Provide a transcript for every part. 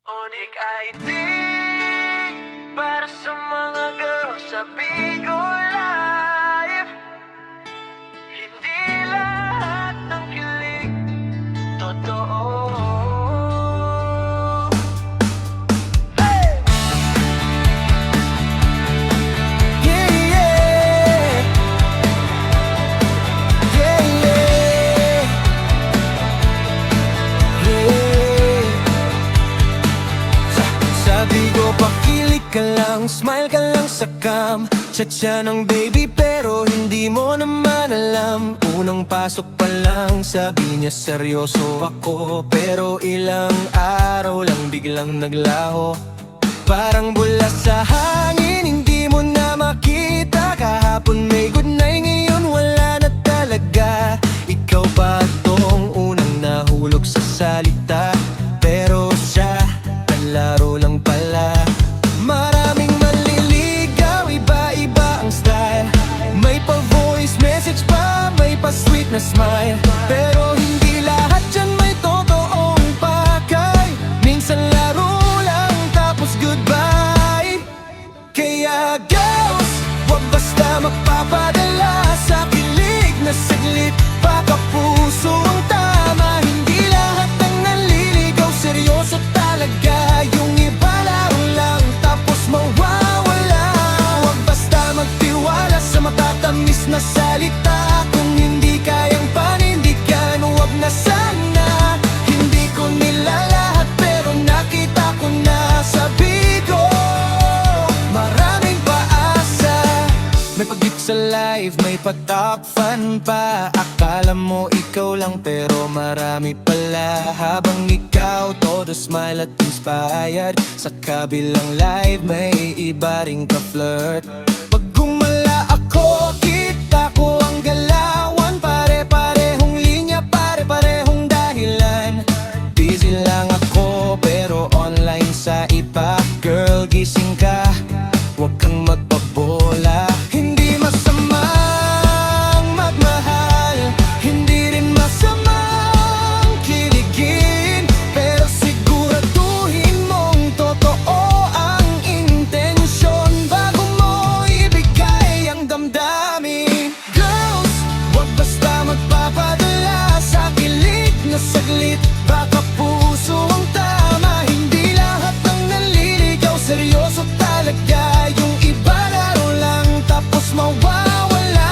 Onyx ID para sa mga girls sa Bigo Live. Hindi lahat ng kilig totoo. Hey! Yeah, yeah. Yeah, yeah. Yeah. Sabi ko pakilig ka lang, smile ka lang sa cam. Chat siya ng baby pero hindi mo naman alam. Unang pasok pa lang sabi niya seryoso ako, pero ilang araw lang biglang naglaho. Parang bula sa hangin, hindi mo na makita. Kahapon may good night, ngayon wala na talaga. Ikaw ba tong unang nahulog sa salita? Pero siya, laro lang pala. Maraming manliligaw, iba-iba ang style. May pa-voice message pa, may pa-sweet na smile. Pero hindi lahat dyan may totoong pakay. Minsan laro lang tapos goodbye. Kaya girls, wag basta magpapadala sa kilig na saglit. Baka puso ang tama, hindi lahat ng nanliligaw seryoso talaga. Yung iba laro lang tapos mawawala. Huwag basta magtiwala sa matatamis na salita. Kung hindi kayang panindigan, huwag na sana. Hindi ko nilalahat pero nakita ko na sa Bigo maraming paasa. May pag-gift sa live, may pa-top fan pa. Akala mo ikaw lang pero marami pala. Habang ikaw todo smile at inspired, sa kabilang live may iba ring ka-flirt. Pag gumala ako, kita ko ang galawan. Pare-parehong linya, pare-parehong dahilan. Busy lang ako pero online sa iba. Girl, gising ka, huwag kang magpabola. Hindi masamang magmahal, hindi rin masamang kiligin. Pero siguraduhin mong totoo ang intensyon bago mo ibigay ang damdamin. Girls, wag basta magpapadala sa kilig na saglit. Baka puso ang tama, hindi lahat ng nanliligaw seryoso talaga. Yung iba laro lang tapos mawawala.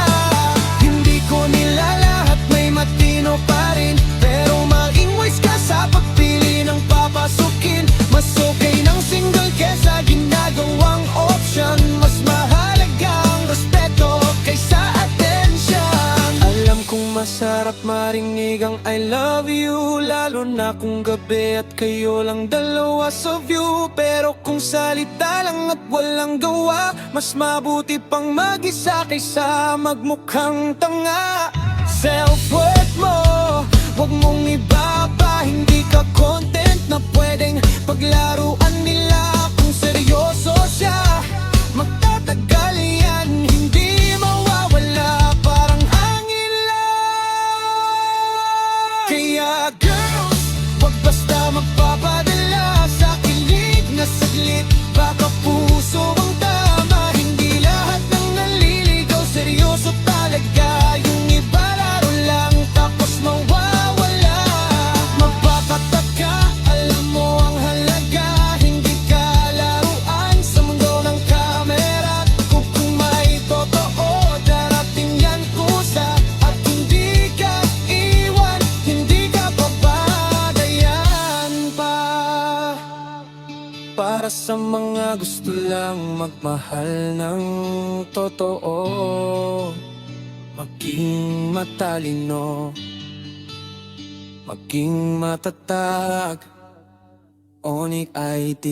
Hindi ko nilalahat, may matino pa rin. Pero maing-wise ka sa pagpili ng papasukin. Mas okay ng single kesa ginagawang option. Mas mahalaga ang respeto kaysa attention. Alam kong masarap marinig ang I love you, lalo na kung gabi at kayo lang dalawa sa view. Pero kung salita lang at walang gawa, mas mabuti pang mag-isa kaysa magmukhang tanga. Self-worth mo, wag mong ibaba. Hindi ka content na pwedeng paglaruan nila. Kung seryoso siya, magtatagal yan, hindi mawawala. Parang hangin lang. Kaya girls, wag basta magpapadala sa kilig na saglit. Baka puso ang tama, hindi lahat ng nanliligaw seryoso talaga. Yung iba laro lang tapos mawawala. Magpapataka, alam mo ang halaga. Hindi ka laruan sa mundo ng kamera. Kung may totoo, darating yan kusa. At hindi ka iwan, hindi ka babagayan pa. Para sa mga gusto lang magmahal ng totoo, maging matalino, maging matatag. Onyx ID.